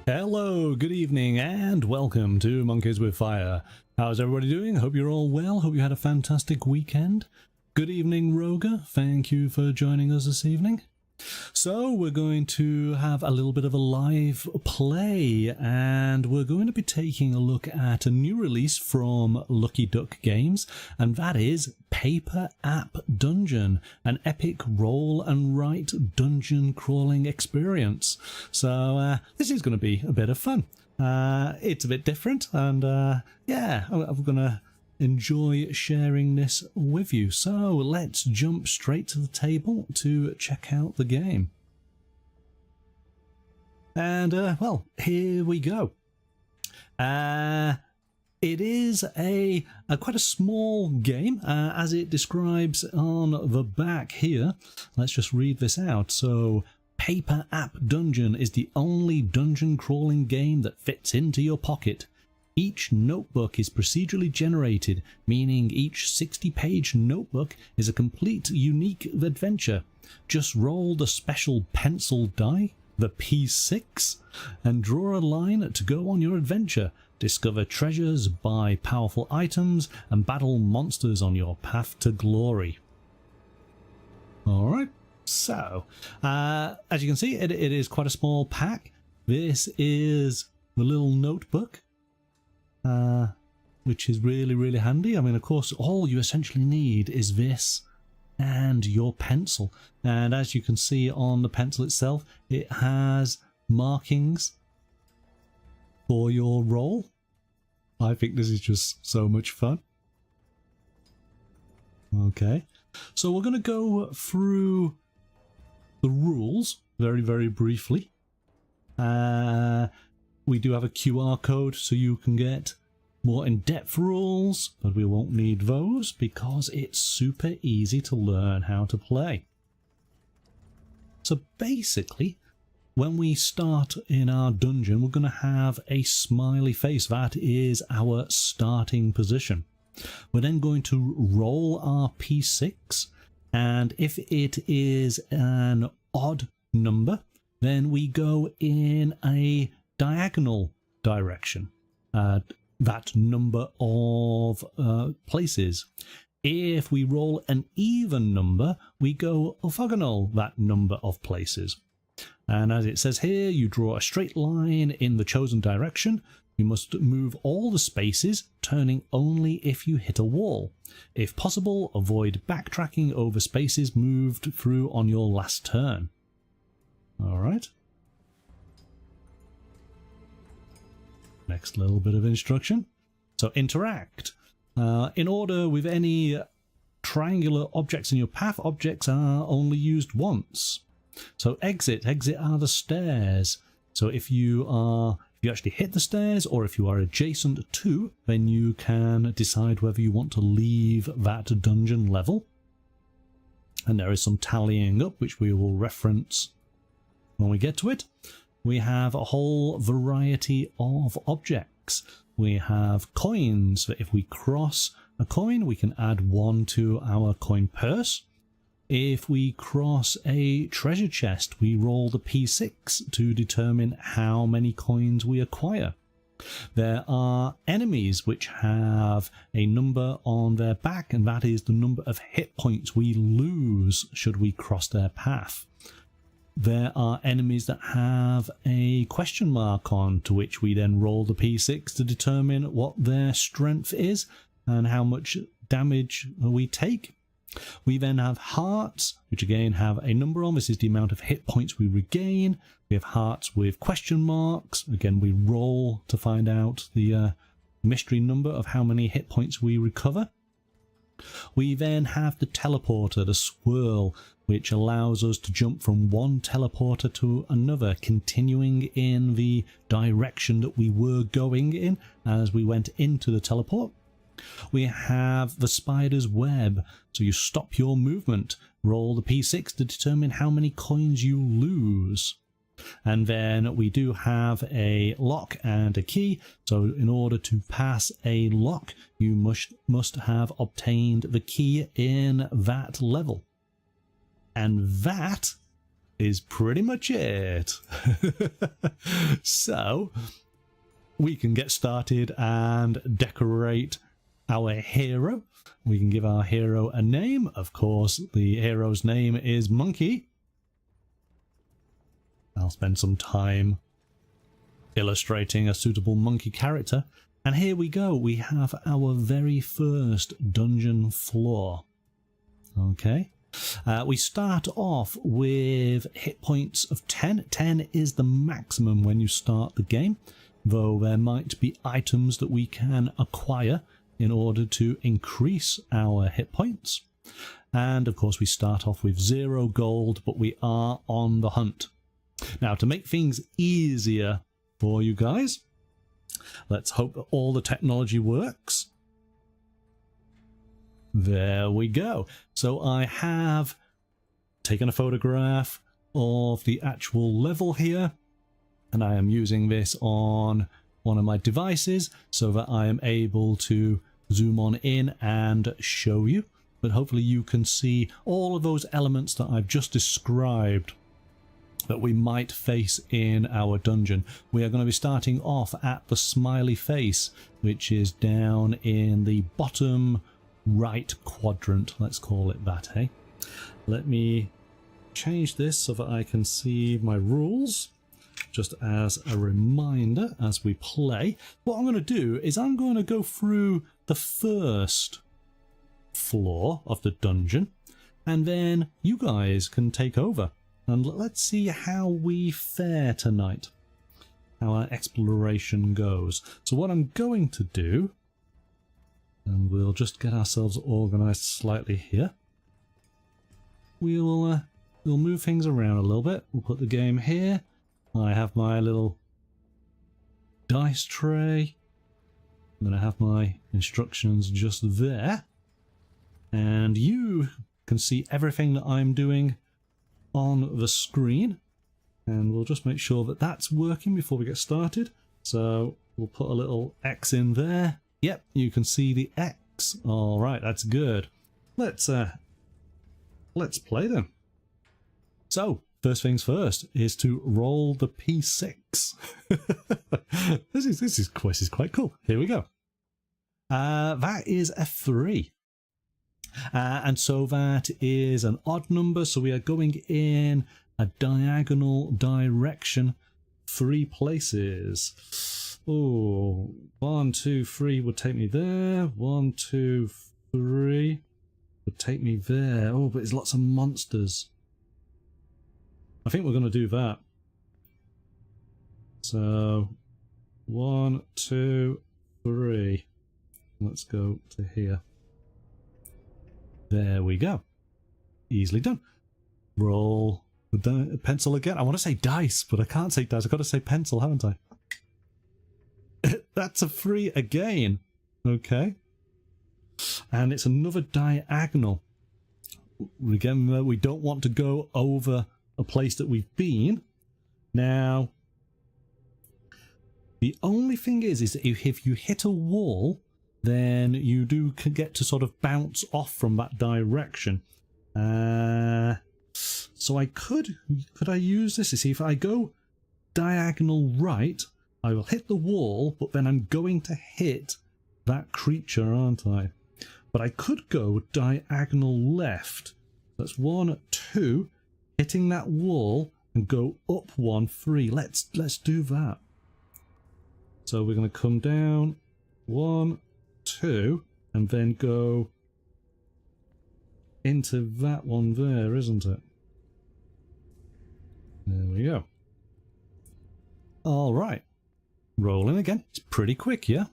Hello, good evening, and welcome to Monkeys with Fire. How's everybody doing? Hope you're all well. Hope you had a fantastic weekend. Good evening, Roger. Thank you for joining us this evening. So we're going to have a little bit of a live play, and we're going to be taking a look at a new release from Lucky Duck Games, and that is Paper App Dungeon, an epic roll and write dungeon crawling experience. So this is going to be a bit of fun. It's a bit different, and yeah, I'm going to enjoy sharing this with you. So let's jump straight to the table to check out the game. And well, here we go. It is a quite a small game, as it describes on the back here. Let's just read this out. So, Paper App Dungeon is the only dungeon crawling game that fits into your pocket. Each notebook is procedurally generated, meaning each 60-page notebook is a complete, unique adventure. Just roll the special pencil die, the P6, and draw a line to go on your adventure. Discover treasures, buy powerful items, and battle monsters on your path to glory. Alright, so, as you can see, it is quite a small pack. This is the little notebook, which is really handy. I mean, of course, all you essentially need is this and your pencil. And as you can see on the pencil itself, it has markings for your roll. I think this is just so much fun. Okay, so we're going to go through the rules very briefly. We do have a QR code so you can get more in-depth rules, but we won't need those because it's super easy to learn how to play. So basically, when we start in our dungeon, we're going to have a smiley face. That is our starting position. We're then going to roll our P6, and if it is an odd number, then we go in a diagonal direction, that number of places. If we roll an even number, we go orthogonal, that number of places. And as it says here, you draw a straight line in the chosen direction. You must move all the spaces, turning only if you hit a wall. If possible, avoid backtracking over spaces moved through on your last turn. Alright. Next little bit of instruction. So interact. In order with any triangular objects in your path, objects are only used once. So exit are the stairs. So if you actually hit the stairs, or if you are adjacent to, then you can decide whether you want to leave that dungeon level. And there is some tallying up, which we will reference when we get to it. We have a whole variety of objects. We have coins, that if we cross a coin, we can add one to our coin purse. If we cross a treasure chest, we roll the P6 to determine how many coins we acquire. There are enemies which have a number on their back, and that is the number of hit points we lose should we cross their path. There are enemies that have a question mark on, to which we then roll the P6 to determine what their strength is and how much damage we take. We then have hearts, which again have a number on. This is the amount of hit points we regain. We have hearts with question marks. Again, we roll to find out the mystery number of how many hit points we recover. We then have the teleporter, the swirl, which allows us to jump from one teleporter to another, continuing in the direction that we were going in as we went into the teleport. We have the spider's web, so you stop your movement, roll the P6 to determine how many coins you lose. And then we do have a lock and a key, so in order to pass a lock, you must have obtained the key in that level. And that is pretty much it. So we can get started and decorate our hero. We can give our hero a name. Of course, the hero's name is Monkey. I'll spend some time illustrating a suitable monkey character. And here we go. We have our very first dungeon floor. Okay. We start off with hit points of 10. 10 is the maximum when you start the game, though there might be items that we can acquire in order to increase our hit points. And of course we start off with 0 gold, but we are on the hunt. Now, to make things easier for you guys, let's hope that all the technology works. There we go. So I have taken a photograph of the actual level here, and I am using this on one of my devices so that I am able to zoom on in and show you. But hopefully you can see all of those elements that I've just described that we might face in our dungeon. We are going to be starting off at the smiley face, which is down in the bottom right quadrant, let's call it that, hey? Let me change this so that I can see my rules, just as a reminder as we play. What I'm going to do is I'm going to go through the first floor of the dungeon, and then you guys can take over. And let's see how we fare tonight, how our exploration goes. So what I'm going to do, and we'll just get ourselves organized slightly here. We'll move things around a little bit. We'll put the game here. I have my little dice tray. I'm going to have my instructions just there. And you can see everything that I'm doing on the screen, and we'll just make sure that that's working before we get started. So we'll put a little X in there. Yep, you can see the X. All right, that's good. Let's play them. So first things first is to roll the P6. This is quite cool. Here we go. That is a 3. And so that is an odd number, so we are going in a diagonal direction 3 places. Oh, 1, 2, 3 would take me there. 1, 2, 3 would take me there. Oh, but there's lots of monsters. I think we're going to do that. So 1, 2, 3. Let's go to here. There we go. Easily done. Roll the pencil again. I want to say dice, but I can't say dice. I've got to say pencil, haven't I? That's a 3 again. Okay. And it's another diagonal. Again, we don't want to go over a place that we've been. Now, the only thing is that if you hit a wall, then you do get to sort of bounce off from that direction. So could I use this? You see, if I go diagonal right, I will hit the wall, but then I'm going to hit that creature, aren't I? But I could go diagonal left. That's 1, 2, hitting that wall, and go up 1, 3. Let's do that. So we're going to come down 1, 2, and then go into that one there, isn't it? There we go. All right. Rolling again. It's pretty quick, yeah?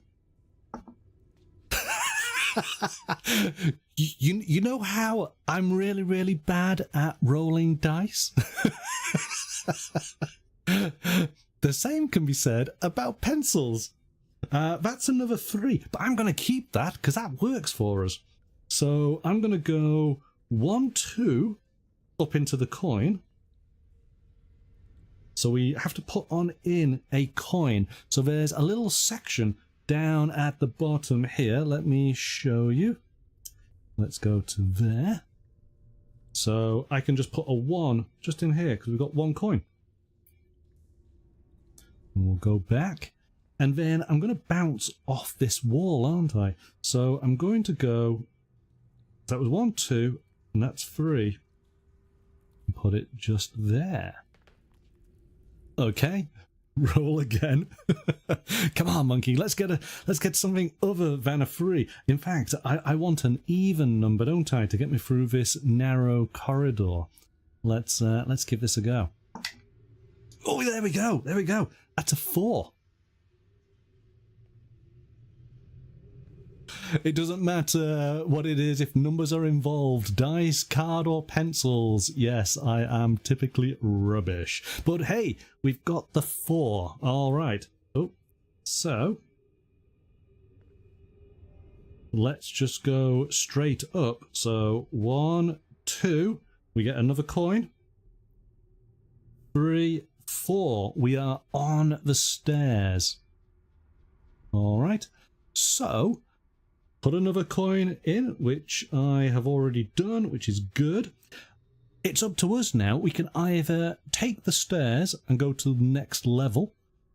you know how I'm really, really bad at rolling dice? The same can be said about pencils. That's another 3, but I'm going to keep that because that works for us. So I'm going to go 1, 2 up into the coin. So we have to put in a coin. So there's a little section down at the bottom here. Let me show you. Let's go to there. So I can just put a 1 just in here because we've got 1 coin. And we'll go back. And then I'm going to bounce off this wall, aren't I? So I'm going to go... That was 1, 2, and that's 3. Put it just there. Okay. Roll again. Come on, monkey. Let's get something other than a 3. In fact, I want an even number, don't I, to get me through this narrow corridor. Let's give this a go. Oh, there we go. There we go. That's a 4. It doesn't matter what it is if numbers are involved. Dice, card or pencils. Yes, I am typically rubbish. But hey, we've got the 4. All right. Oh, so let's just go straight up. So 1, 2. We get another coin. 3, 4. We are on the stairs. All right. So... put another coin in, which I have already done, which is good. It's up to us now. We can either take the stairs and go to the next level,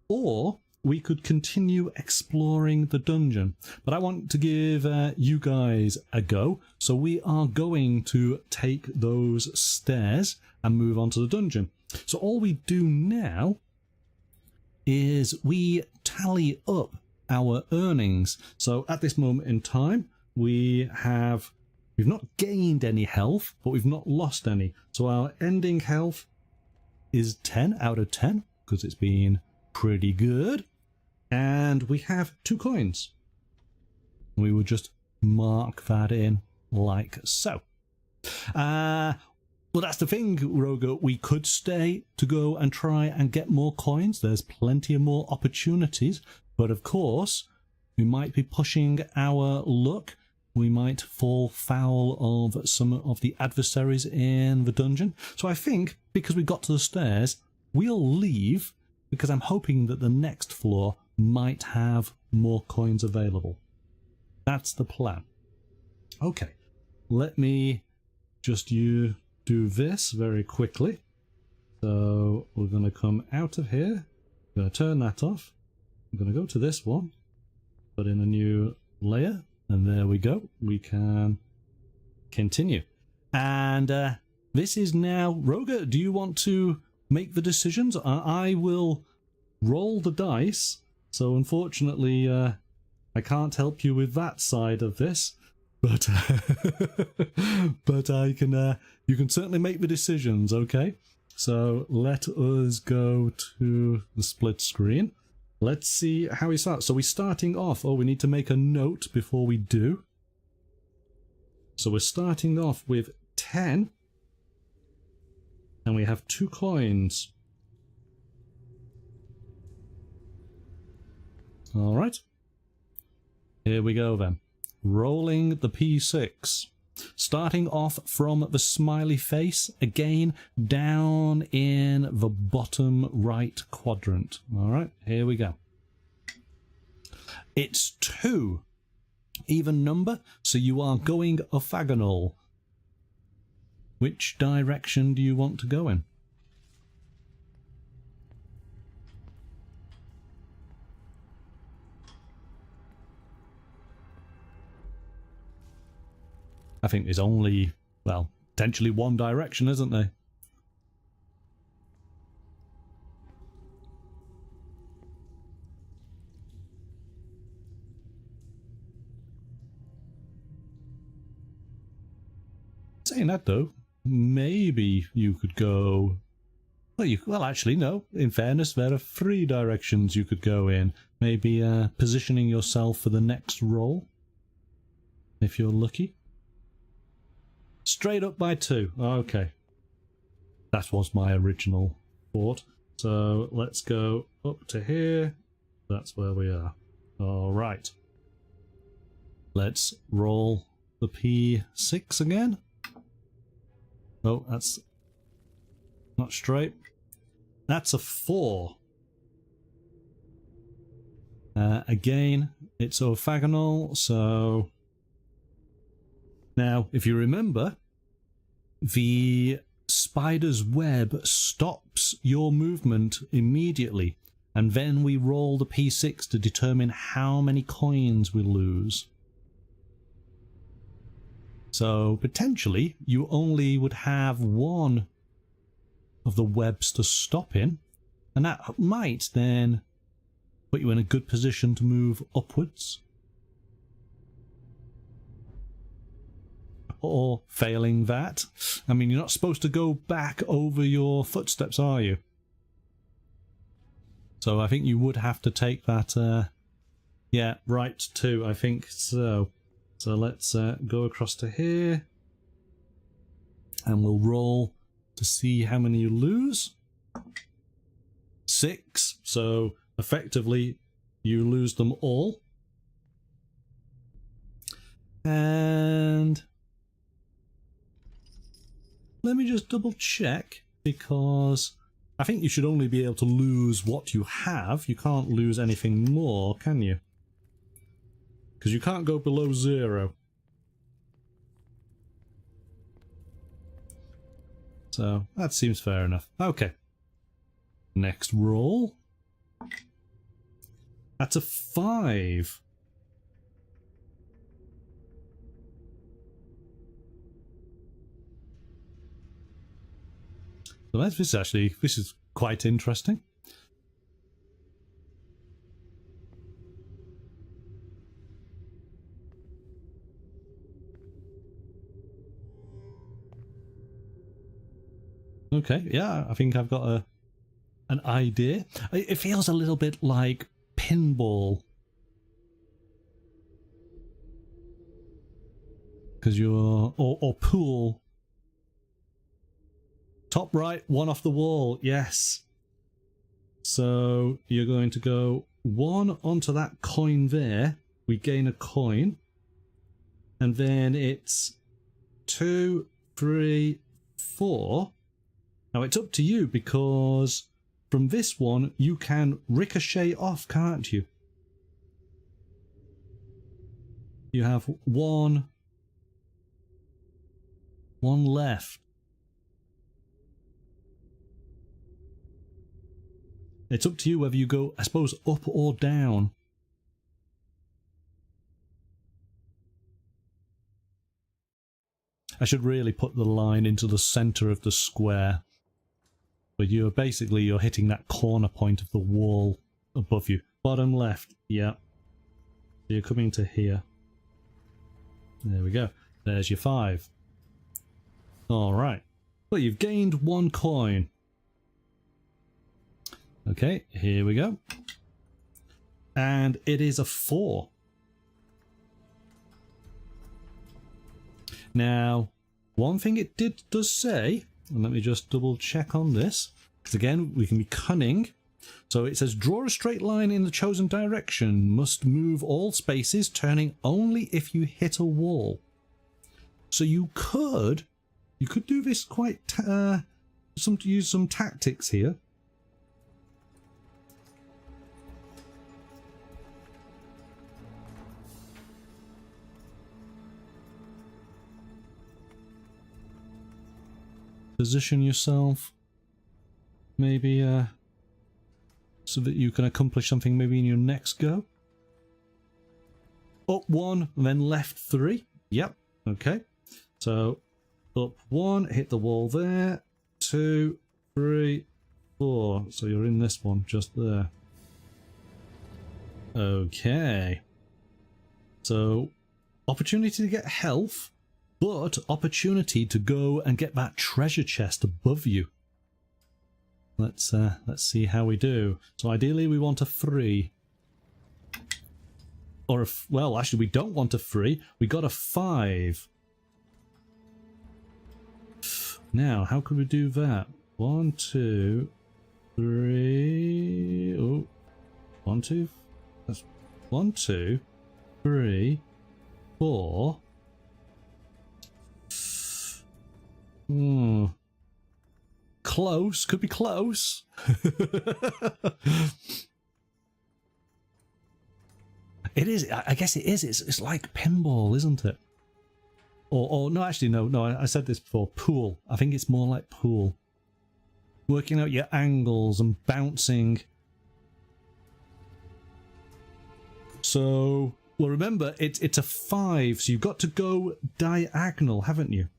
or we could continue exploring the dungeon. But I want to give you guys a go, so we are going to take those stairs and move on to the dungeon. So all we do now is we tally up our earnings. So at this moment in time, we've not gained any health, but we've not lost any. So our ending health is 10 out of 10 because it's been pretty good. And we have 2 coins. We will just mark that in like so. Well, that's the thing, Roger. We could stay to go and try and get more coins. There's plenty of more opportunities. But of course, we might be pushing our luck. We might fall foul of some of the adversaries in the dungeon. So I think, because we got to the stairs, we'll leave, because I'm hoping that the next floor might have more coins available. That's the plan. Okay, let me just do this very quickly. So we're going to come out of here. I'm going to turn that off. I'm going to go to this one, put in a new layer, and there we go. We can continue. And this is now... Roger, do you want to make the decisions? I will roll the dice, so unfortunately I can't help you with that side of this, but but I can. You can certainly make the decisions, okay? So let us go to the split screen. Let's see how we start. So we're starting off. Oh, we need to make a note before we do. So we're starting off with 10. And we have 2 coins. Alright. Here we go then. Rolling the P6. Starting off from the smiley face, again down in the bottom right quadrant. Alright, here we go. It's 2. Even number, so you are going orthogonal. Which direction do you want to go in? I think there's only, well, potentially one direction, isn't there? Saying that though, maybe you could go... Well, actually, no. In fairness, there are 3 directions you could go in. Maybe positioning yourself for the next roll, if you're lucky. Straight up by 2. Okay. That was my original thought. So let's go up to here. That's where we are. Alright. Let's roll the P6 again. Oh, that's not straight. That's a 4. Again, it's orthogonal, so... Now, if you remember, the spider's web stops your movement immediately, and then we roll the p6 to determine how many coins we lose. So potentially you only would have one of the webs to stop in, and that might then put you in a good position to move upwards. Or failing that, I mean, you're not supposed to go back over your footsteps, are you? So I think you would have to take that, yeah, right too, I think so. So let's go across to here, and we'll roll to see how many you lose. 6, so effectively you lose them all. And let me just double check, because I think you should only be able to lose what you have. You can't lose anything more, can you? Because you can't go below 0. So that seems fair enough. Okay. Next roll. That's a 5. So this is quite interesting. Okay, yeah, I think I've got an idea. It feels a little bit like pinball, because you're or pool. Top right, one off the wall, yes. So you're going to go 1 onto that coin there. We gain a coin. And then it's 2, 3, 4. Now it's up to you, because from this one you can ricochet off, can't you? You have one left. It's up to you whether you go, I suppose, up or down. I should really put the line into the center of the square. But you're hitting that corner point of the wall above you. Bottom left, yeah. So you're coming to here. There we go. There's your 5. Alright. Well, you've gained 1 coin. Okay, here we go. And it is a 4. Now, one thing it does say, and let me just double check on this, because again, we can be cunning. So it says, draw a straight line in the chosen direction, must move all spaces, turning only if you hit a wall. So you could do this quite, use some tactics here. Position yourself, maybe, so that you can accomplish something maybe in your next go. Up 1, and then left 3. Yep, okay. So, up 1, hit the wall there. 2, 3, 4. So you're in this one, just there. Okay. So, opportunity to get health. But opportunity to go and get that treasure chest above you. Let's see how we do. So ideally we want a 3. Or well, actually we don't want a 3. We got a 5. Now, how could we do that? 1, 2, 3. Oh, 1, 2. That's 1, 2, 3, 4. Close, could be close. It is, I guess it is. It's like pinball, isn't it? Or no, actually, no, I said this before. Pool. I think it's more like pool. Working out your angles and bouncing. So, well, remember, it's a 5, so you've got to go diagonal, haven't you?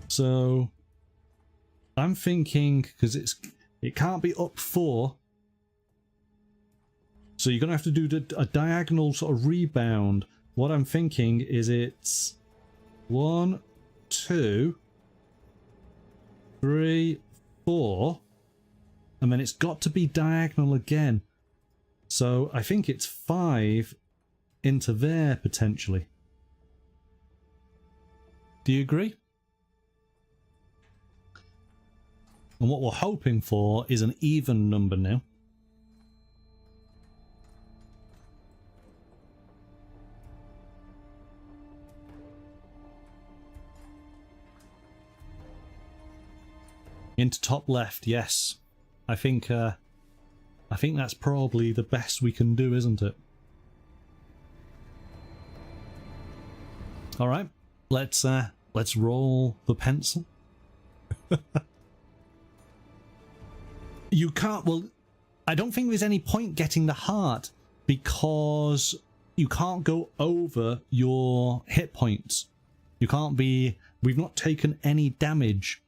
So, I'm thinking, because it can't be up 4. So you're going to have to do a diagonal sort of rebound. What I'm thinking is it's 1, 2, 3, 4, and then it's got to be diagonal again. So I think it's 5 into there potentially. Do you agree? And what we're hoping for is an even number now. Into top left, yes. I think that's probably the best we can do, isn't it? All right, let's roll the pencil. You can't. Well, I don't think there's any point getting the heart because you can't go over your hit points. You can't be. We've not taken any damage.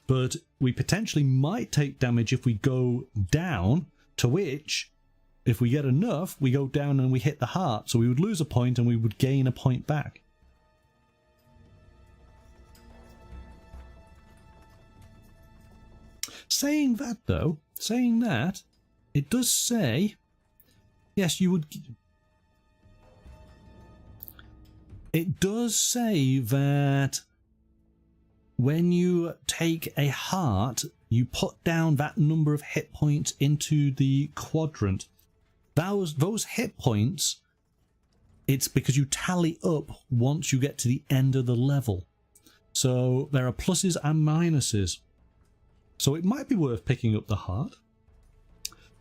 But we potentially might take damage if we go down, to which, if we get enough, we go down and we hit the heart. So we would lose a point and we would gain a point back. Saying that, though, it does say, yes, you would... It does say that when you take a heart, you put down that number of hit points into the quadrant. Those hit points, it's because you tally up once you get to the end of the level. So there are pluses and minuses. So it might be worth picking up the heart.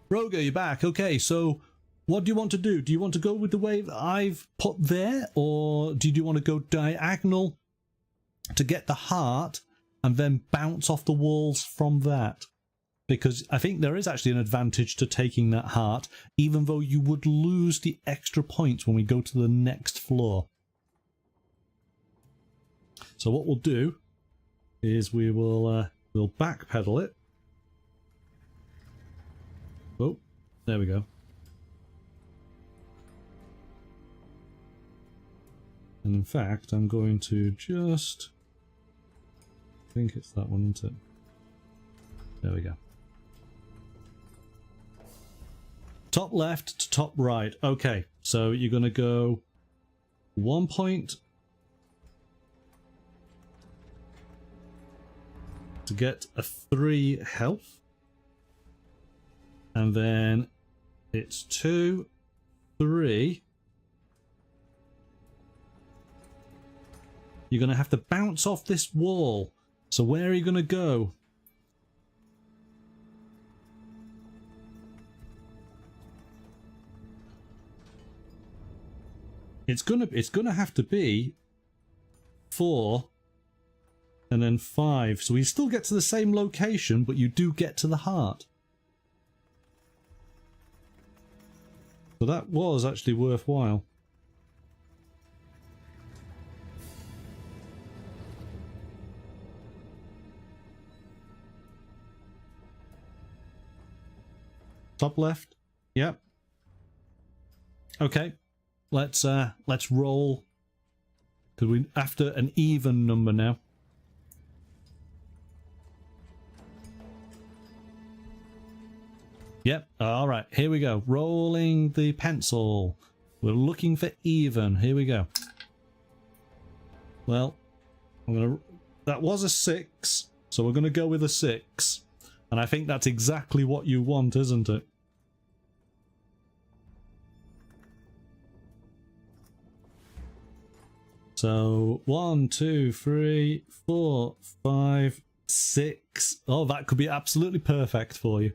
Roger, you're back. Okay, so what do you want to do? Do you want to go with the way that I've put there? Or do you want to go diagonal to get the heart and then bounce off the walls from that? Because I think there is actually an advantage to taking that heart, even though you would lose the extra points when we go to the next floor. So what we'll do is we'll backpedal it. Oh, there we go. And in fact, I'm going to just... I think it's that one, isn't it? There we go. Top left to top right. Okay, so you're going to go 1 point to get a 3 health. And then it's 2, 3. You're going to have to bounce off this wall. So where are you going to go? It's gonna have to be 4 and then 5. So we still get to the same location, but you do get to the heart. So that was actually worthwhile. Top left. Yep. Okay. Let's roll. Because we after an even number now. Yep. All right. Here we go. Rolling the pencil. We're looking for even. Here we go. Well, that was a 6, so we're gonna go with a 6. And I think that's exactly what you want, isn't it? So 1, 2, 3, 4, 5, 6. Oh, that could be absolutely perfect for you.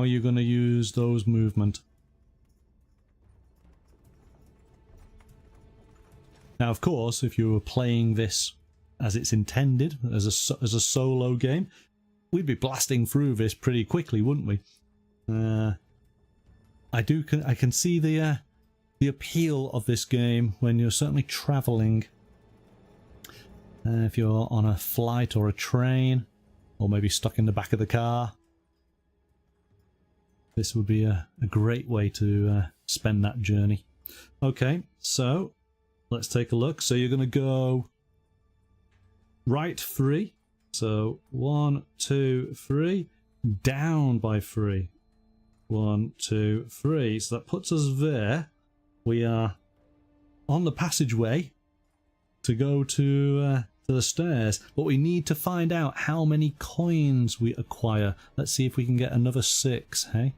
are you going to use those movement? Now, of course, if you were playing this as it's intended, as a solo game, we'd be blasting through this pretty quickly, wouldn't we? I can see the appeal of this game when you're certainly traveling. If you're on a flight or a train, or maybe stuck in the back of the car, this would be a great way to spend that journey. Okay, so let's take a look. So you're going to go right 3. So 1, 2, 3, down by 3. 1, 2, 3. So that puts us there. We are on the passageway to go to the stairs, but we need to find out how many coins we acquire. Let's see if we can get another 6, hey?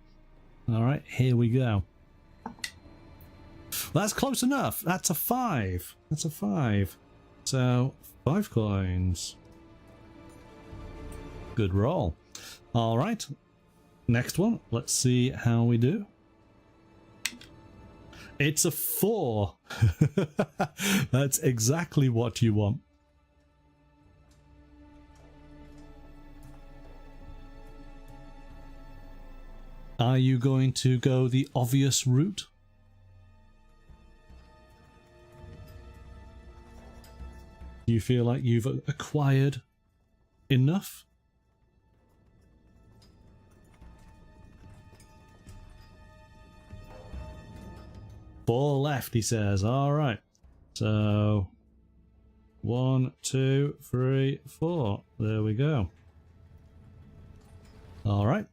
Alright, here we go. Well, that's close enough. That's a 5. That's a 5. So, 5 coins. Good roll. Alright, next one. Let's see how we do. It's a 4. That's exactly what you want. Are you going to go the obvious route? Do you feel like you've acquired enough? Four left, he says. All right. So 1, 2, 3, 4. There we go. All right.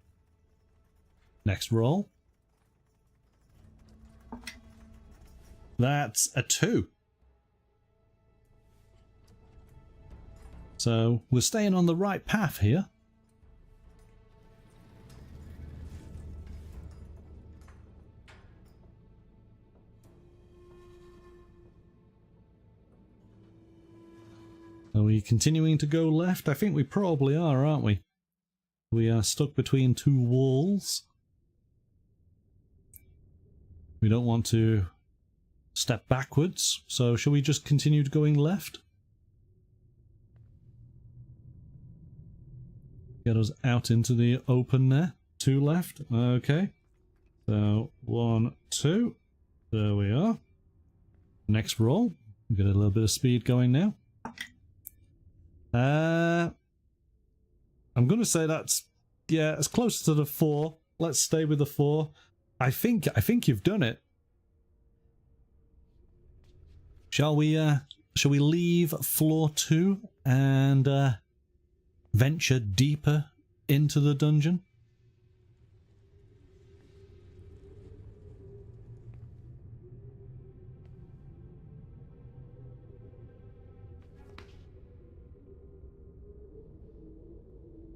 Next roll. That's a 2. So we're staying on the right path here. Are we continuing to go left? I think we probably are, aren't we? We are stuck between 2 walls. We don't want to step backwards, so shall we just continue going left? Get us out into the open there. 2 left. Okay. So 1, 2. There we are. Next roll. Get a little bit of speed going now. I'm going to say that's, yeah, it's closer to the 4. Let's stay with the 4. I think you've done it. Shall we leave floor 2 and venture deeper into the dungeon?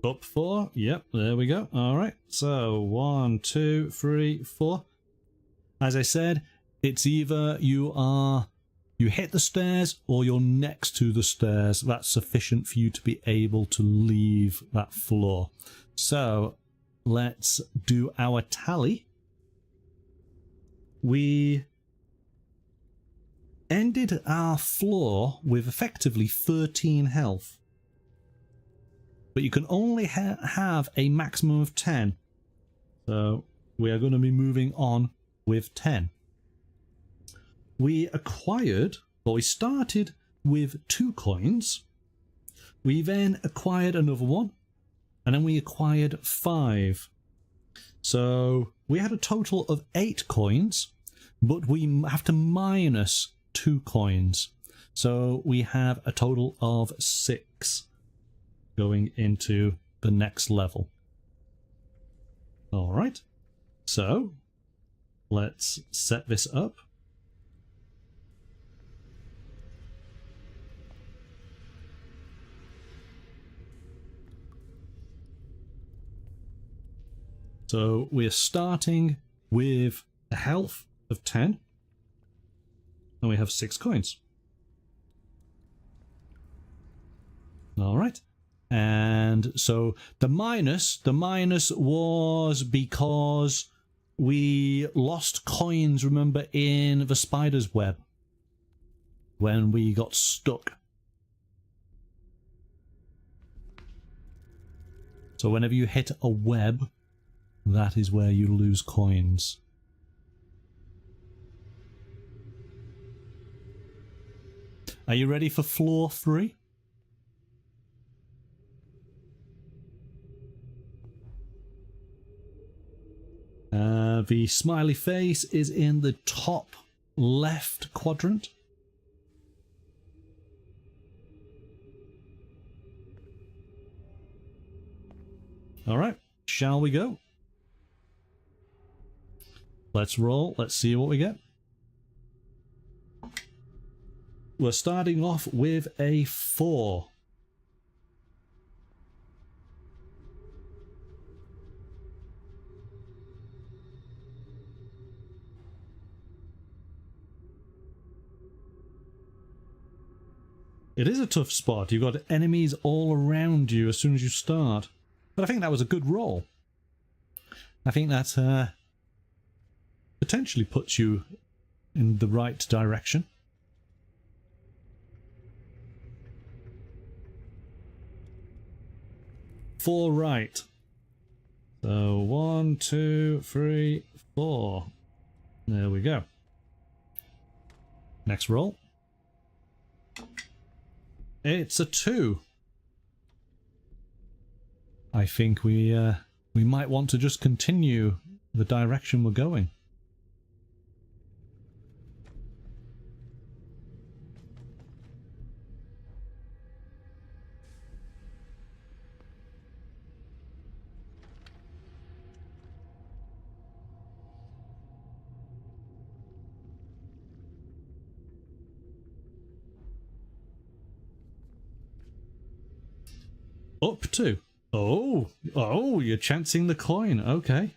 Up 4. Yep, there we go. All right. So 1, 2, 3, 4. As I said, it's either you hit the stairs or you're next to the stairs. That's sufficient for you to be able to leave that floor. So let's do our tally. We ended our floor with effectively 13 health. But you can only have a maximum of 10. So we are going to be moving on with 10. We acquired, or we started with 2 coins. We then acquired another one. And then we acquired 5. So we had a total of 8 coins. But we have to minus 2 coins. So we have a total of 6. Going into the next level. All right, so let's set this up. So we're starting with a health of 10, and we have 6 coins. All right. And so the minus was because we lost coins, remember, in the spider's web when we got stuck. So whenever you hit a web, that is where you lose coins. Are you ready for floor 3? The smiley face is in the top left quadrant. All right, shall we go? Let's roll. Let's see what we get. We're starting off with a 4. It is a tough spot. You've got enemies all around you as soon as you start. But I think that was a good roll. I think that potentially puts you in the right direction. Four right. So 1, 2, 3, 4. There we go. Next roll. It's a 2. I think we might want to just continue the direction we're going. Up to. Oh, you're chancing the coin. Okay.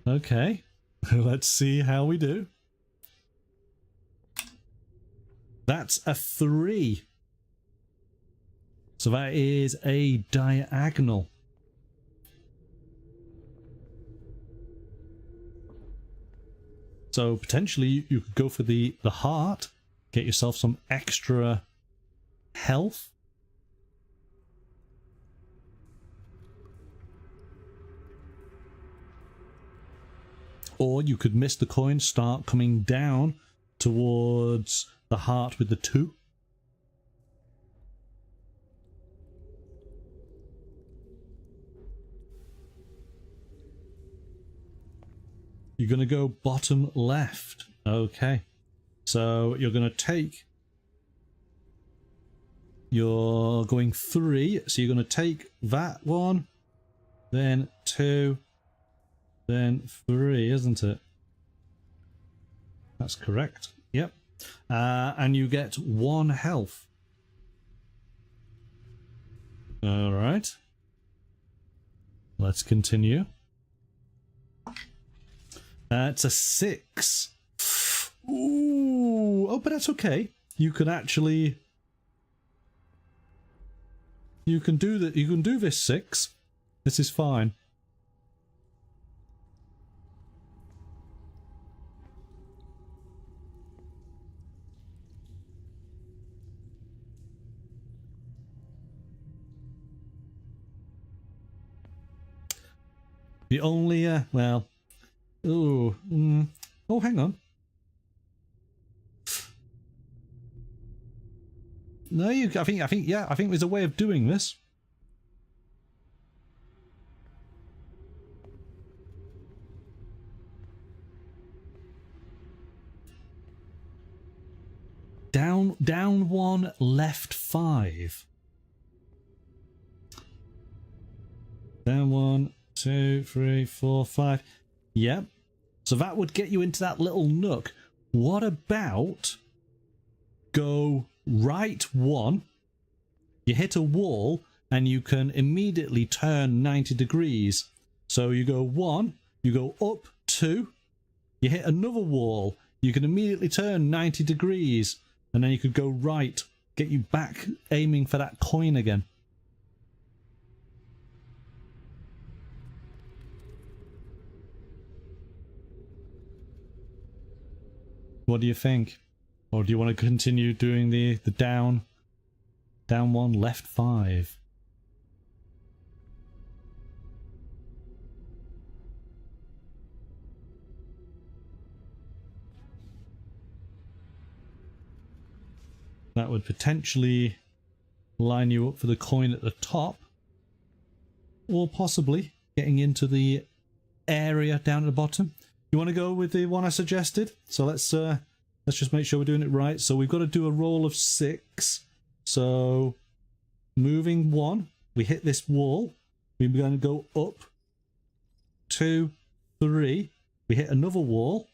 Okay. Let's see how we do. That's a 3. So that is a diagonal. So potentially you could go for the heart, get yourself some extra health. Or you could miss the coin, start coming down towards the heart with the 2. You're going to go bottom left. Okay. So you're going to take... You're going 3. So you're going to take that one, then 2, then 3, isn't it? That's correct. Yep. And you get 1 health. All right. Let's continue. It's a 6. Ooh. Oh, but that's okay. You can actually... You can do that. You can do this 6. This is fine. The only well, oh, oh, hang on. No, I think, yeah, I think there's a way of doing this. Down 1, left 5. Down 1, 2, 3, 4, 5. Yep. So that would get you into that little nook. What about go right 1, you hit a wall, and you can immediately turn 90 degrees. So you go 1, you go up 2, you hit another wall, you can immediately turn 90 degrees, and then you could go right get you back aiming for that coin again. What do you think? Or do you want to continue doing the down one, left 5? That would potentially line you up for the coin at the top, or possibly getting into the area down at the bottom. You want to go with the one I suggested? So let's just make sure we're doing it right. So we've got to do a roll of 6. So moving 1, we hit this wall. We're going to go up 2, 3. We hit another wall.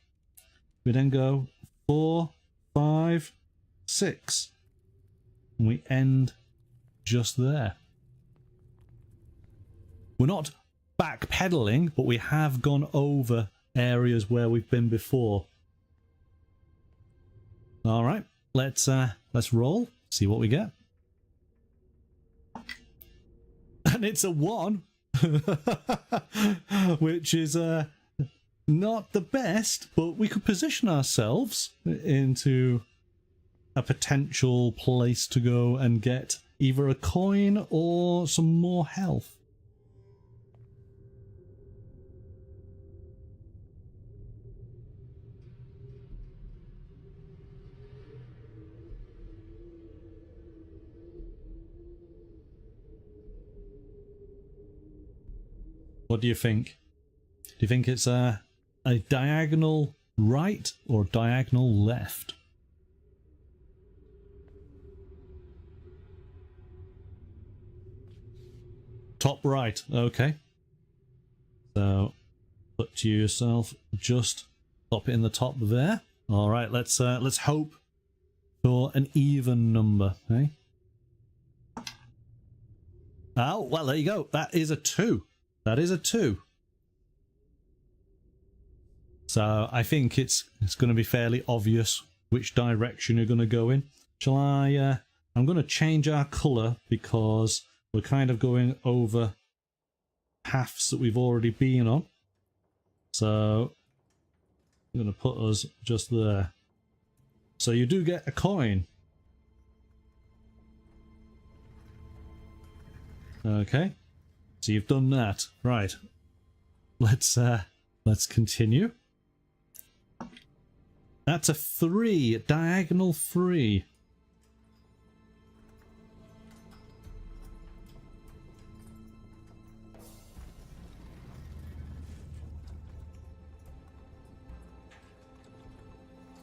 We then go 4, 5, 6. And we end just there. We're not backpedaling, but we have gone over areas where we've been before. All right, let's roll, see what we get. And it's a 1, which is not the best, but we could position ourselves into a potential place to go and get either a coin or some more health. What do you think? Do you think it's a diagonal right or diagonal left? Top right, okay. So put yourself just pop it in the top there. All right, let's hope for an even number, eh? Oh, well, there you go. That is a 2. That is a 2. So I think it's going to be fairly obvious which direction you're going to go in. Shall I? I'm going to change our colour because we're kind of going over paths that we've already been on. So I'm going to put us just there. So you do get a coin. Okay. So you've done that. Right. Let's continue. That's a 3, diagonal 3.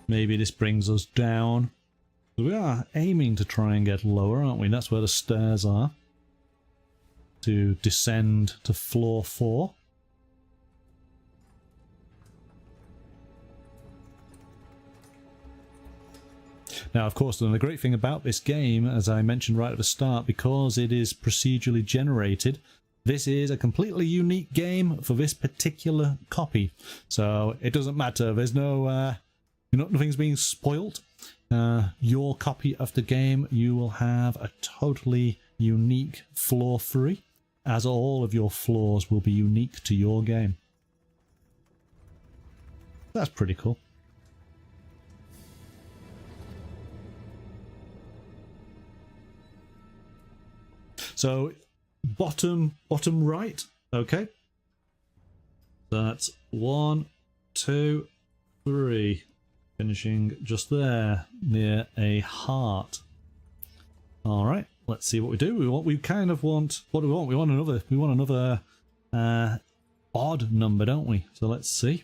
Maybe this brings us down. We are aiming to try and get lower, aren't we? That's where the stairs are. To descend to floor 4. Now, of course, the great thing about this game, as I mentioned right at the start, because it is procedurally generated, this is a completely unique game for this particular copy. So it doesn't matter. There's no, nothing's being spoilt. Your copy of the game, you will have a totally unique floor 3. As all of your floors will be unique to your game. That's pretty cool. So bottom right, okay. That's 1, 2, 3. Finishing just there near a heart. All right. Let's see what we do. We kind of want, what do we want? We want another odd number, don't we? So let's see.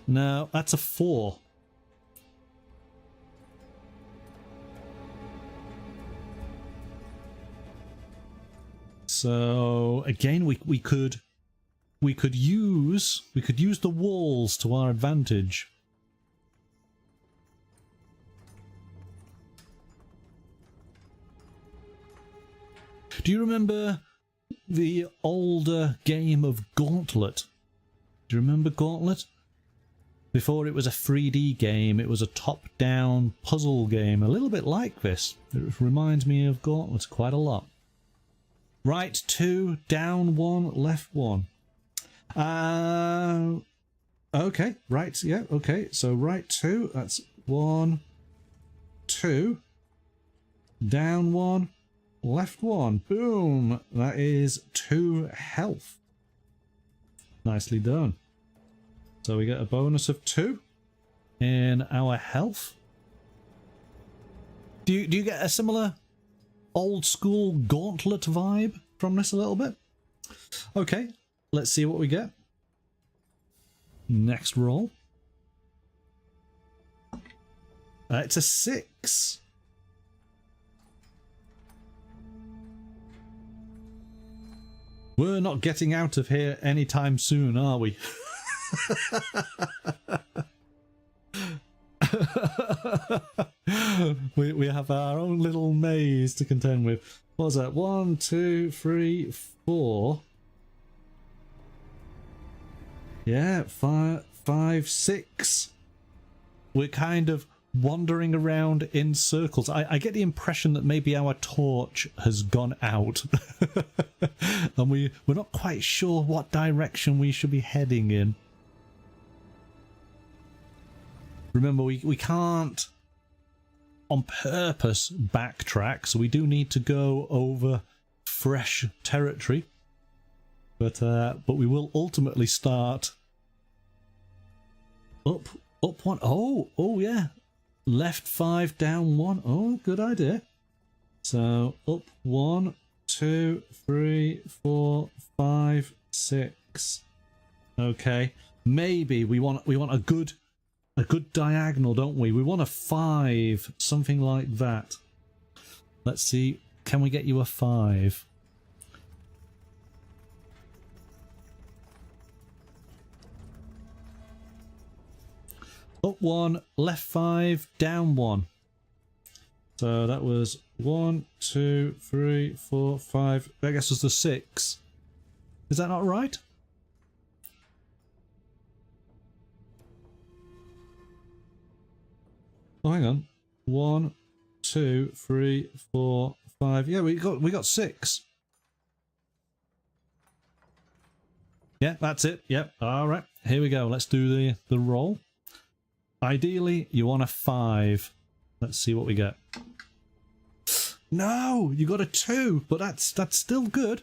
No, that's a 4. So again, we could use the walls to our advantage. Do you remember the older game of Gauntlet? Do you remember Gauntlet? Before it was a 3D game, it was a top-down puzzle game, a little bit like this. It reminds me of Gauntlet quite a lot. Right 2, down 1, left 1. Okay, right, yeah, okay. So right 2, that's 1, 2, down 1, left 1. Boom! That is 2 health. Nicely done. So we get a bonus of 2 in our health. Do you get a similar old school Gauntlet vibe from this a little bit? Okay, let's see what we get. Next roll. It's a 6. We're not getting out of here anytime soon, are we? we have our own little maze to contend with. What was that? 1, 2, 3, 4. Yeah, 5, 6. We're kind of wandering around in circles. I get the impression that maybe our torch has gone out and we're not quite sure what direction we should be heading in. Remember, we can't on purpose backtrack, so we do need to go over fresh territory. But we will ultimately start up 1. Oh yeah. Left 5, down 1. Oh, good idea. So up 1, 2, 3, 4, 5, 6. Okay. Maybe we want a good diagonal, don't we? We want a 5, something like that. Let's see. Can we get you a 5? Up 1, left 5, down 1. So that was 1, 2, 3, 4, 5. I guess it's the 6. Is that not right? Oh, hang on. 1, 2, 3, 4, 5. Yeah, we got 6. Yeah, that's it. Yep. All right. Here we go. Let's do the roll. Ideally, you want a 5. Let's see what we get. No, you got a 2, but that's still good.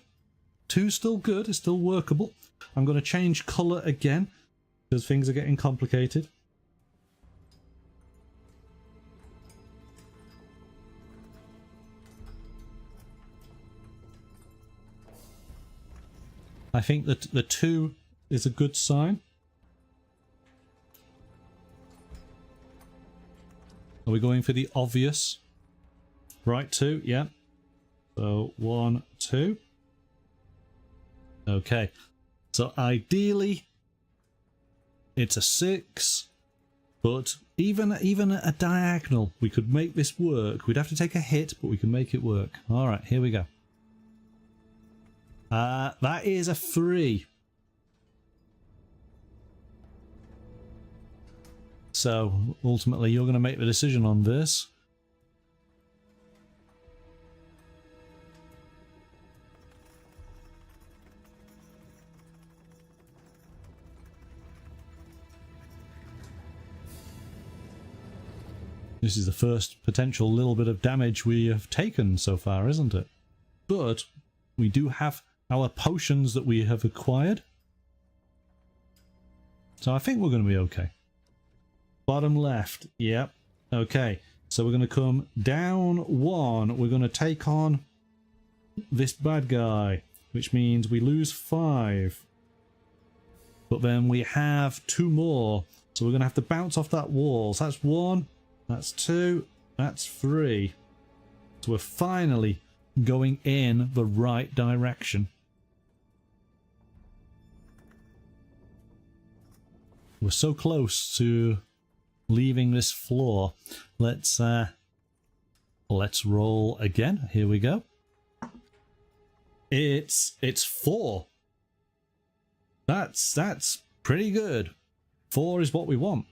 2's still good. It's still workable. I'm going to change colour again because things are getting complicated. I think that the 2 is a good sign. Are we going for the obvious? Right 2, yeah. So 1, 2. Okay. So ideally, it's a 6. But even a diagonal, we could make this work. We'd have to take a hit, but we can make it work. All right, here we go. That is a 3. So ultimately you're going to make the decision on this. This is the first potential little bit of damage we have taken so far, isn't it? But we do have our potions that we have acquired. So I think we're going to be okay. Bottom left, yep. Okay, so we're going to come down 1. We're going to take on this bad guy, which means we lose 5. But then we have 2 more. So we're going to have to bounce off that wall. So that's 1, that's 2, that's 3. So we're finally going in the right direction. We're so close to leaving this floor. Let's roll again. Here we go. It's 4. That's pretty good. 4 is what we want.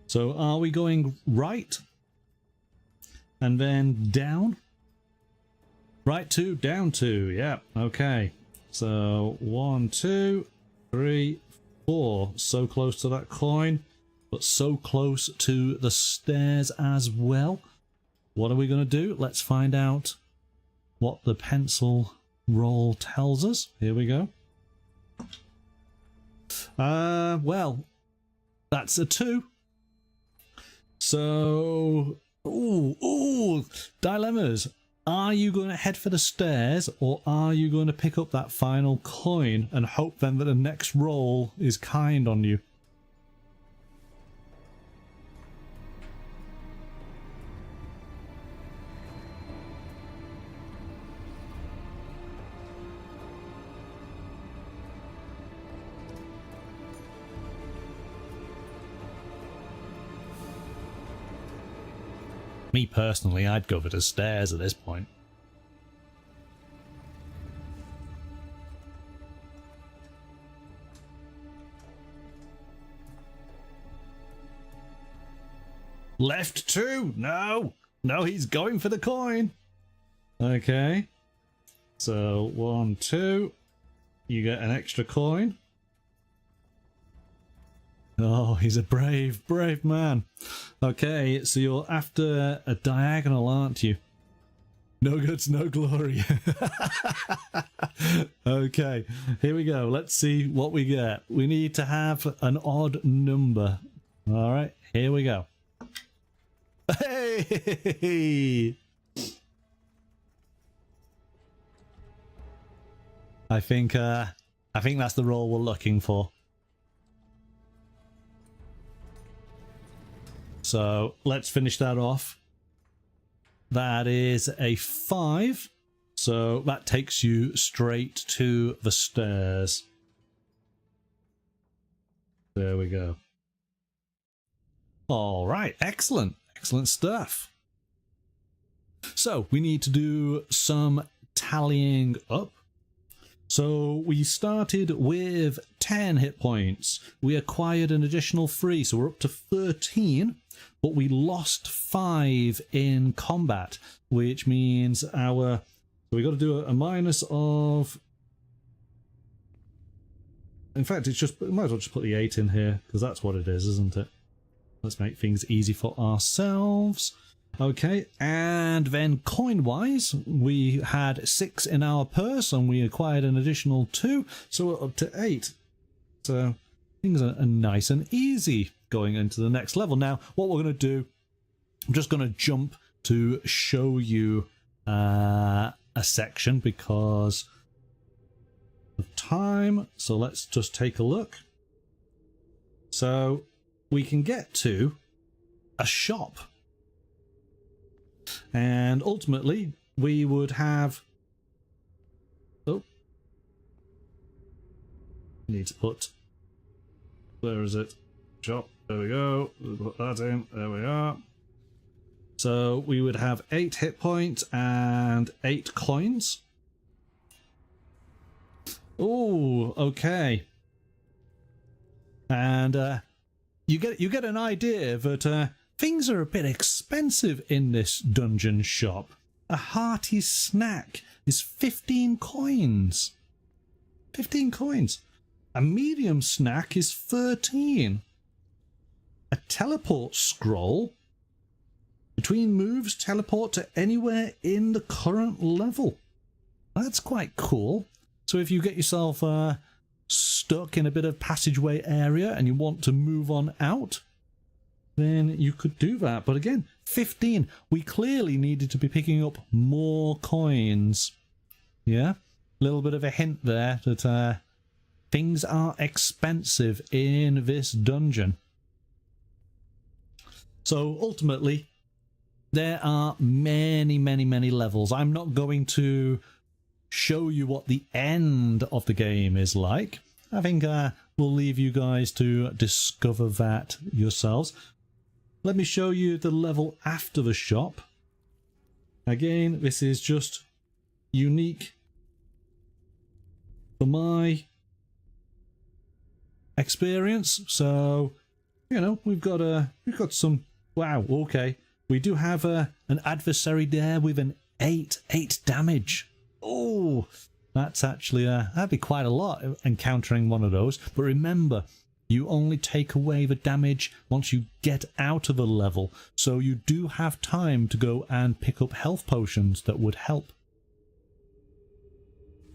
So are we going right and then down? Right 2, down 2. Yeah, okay. So 1, 2, 3, 4. So close to that coin, but so close to the stairs as well. What are we going to do? Let's find out what the pencil roll tells us. Here we go. Well, that's a 2. So, dilemmas. Are you going to head for the stairs, or are you going to pick up that final coin and hope then that the next roll is kind on you? Me personally, I'd go for the stairs at this point. Left 2! No! No, he's going for the coin! Okay. So, 1, 2. You get an extra coin. Oh, he's a brave, brave man. Okay, so you're after a diagonal, aren't you? No goods, no glory. Okay, here we go. Let's see what we get. We need to have an odd number. All right, here we go. Hey! I think that's the roll we're looking for. So let's finish that off. That is a 5. So that takes you straight to the stairs. There we go. All right, excellent. Excellent stuff. So we need to do some tallying up. So we started with 10 hit points. We acquired an additional 3, so we're up to 13. But we lost 5 in combat, which means our... So we got to do a minus of... In fact, it's just... Might as well just put the 8 in here, because that's what it is, isn't it? Let's make things easy for ourselves. Okay, and then coin-wise, we had 6 in our purse, and we acquired an additional 2, so we're up to 8. So things are nice and easy going into the next level. Now, what we're going to do, I'm just going to jump to show you a section because of time. So let's just take a look. So we can get to a shop. And ultimately, we would have... Oh. Need to put... Where is it? Shop. There we go. We'll put that in. There we are. So we would have 8 hit points and 8 coins. Oh, okay. And you get an idea that things are a bit expensive in this dungeon shop. A hearty snack is 15 coins. 15 coins. A medium snack is 13. A teleport scroll. Between moves, teleport to anywhere in the current level. That's quite cool. So if you get yourself stuck in a bit of passageway area and you want to move on out, then you could do that. But again, 15. We clearly needed to be picking up more coins. Yeah? A little bit of a hint there that things are expensive in this dungeon. So ultimately, there are many levels. I'm not going to show you what the end of the game is like. I think we'll leave you guys to discover that yourselves. Let me show you the level after the shop. Again, this is just unique for my experience. So, you know, we've got some. Wow. Okay, we do have an adversary there with an 8 damage. Oh, that's actually that'd be quite a lot encountering one of those. But remember, you only take away the damage once you get out of a level, so you do have time to go and pick up health potions that would help.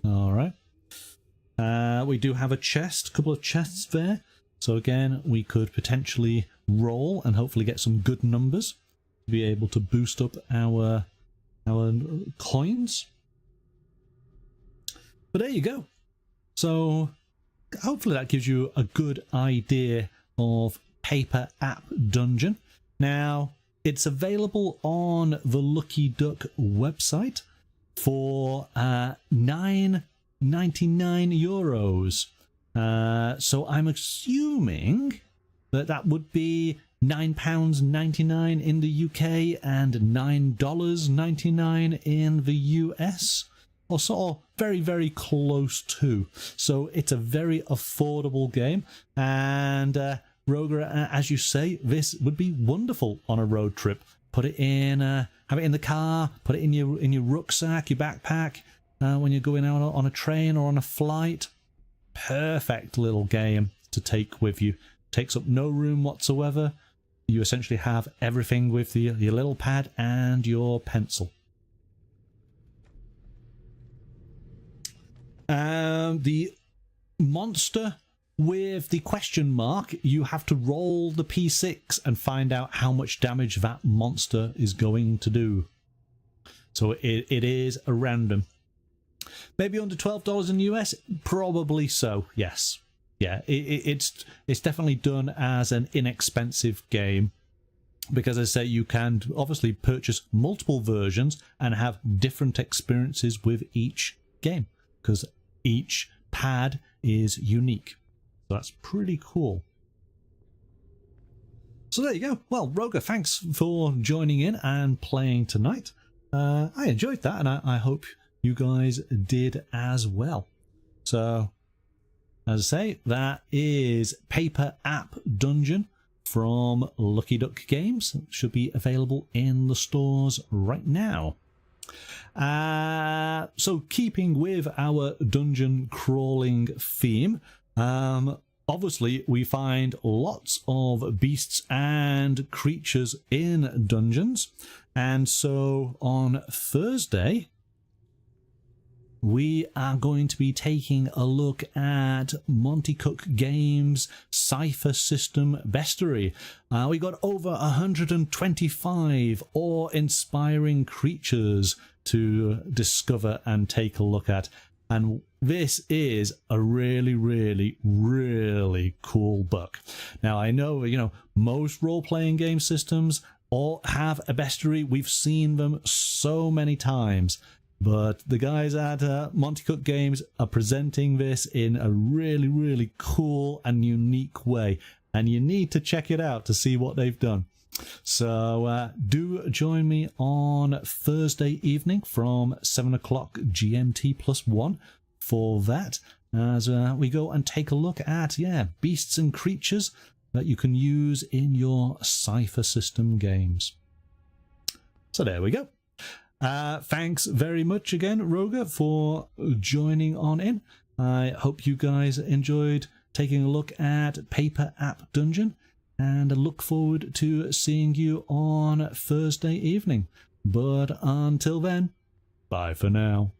All right. We do have a couple of chests there. So again, we could potentially roll and hopefully get some good numbers to be able to boost up our coins. But there you go. So hopefully that gives you a good idea of Paper App Dungeon. Now, it's available on the Lucky Duck website for €9.99. So I'm assuming that would be £9.99 in the UK and $9.99 in the US. Or sort of very close to. So it's a very affordable game, and Roger, as you say, this would be wonderful on a road trip. Put it in, have it in the car, put it in your rucksack, your backpack, when you're going out on a train or on a flight. Perfect little game to take with you. Takes up no room whatsoever. You essentially have everything with your little pad and your pencil. The monster with the question mark, you have to roll the P6 and find out how much damage that monster is going to do. So it is a random. Maybe under $12 in the US? Probably so, yes. Yeah, it's definitely done as an inexpensive game. Because as I say, you can obviously purchase multiple versions and have different experiences with each game. Because each pad is unique. So that's pretty cool. So there you go. Well, Roger, thanks for joining in and playing tonight. I enjoyed that, and I hope you guys did as well. So, as I say, that is Paper App Dungeon from Lucky Duck Games. It should be available in the stores right now. So keeping with our dungeon crawling theme, obviously we find lots of beasts and creatures in dungeons, and so on Thursday we are going to be taking a look at Monty Cook Games' Cypher System Bestiary. We got over 125 awe-inspiring creatures to discover and take a look at. And this is a really cool book. Now, I know, most role-playing game systems all have a bestiary. We've seen them so many times. But the guys at Monty Cook Games are presenting this in a really cool and unique way. And you need to check it out to see what they've done. So do join me on Thursday evening from 7 o'clock GMT +1 for that. As we go and take a look at, beasts and creatures that you can use in your Cypher System games. So there we go. Thanks very much again, Roger, for joining on in. I hope you guys enjoyed taking a look at Paper App Dungeon, and I look forward to seeing you on Thursday evening. But until then, bye for now.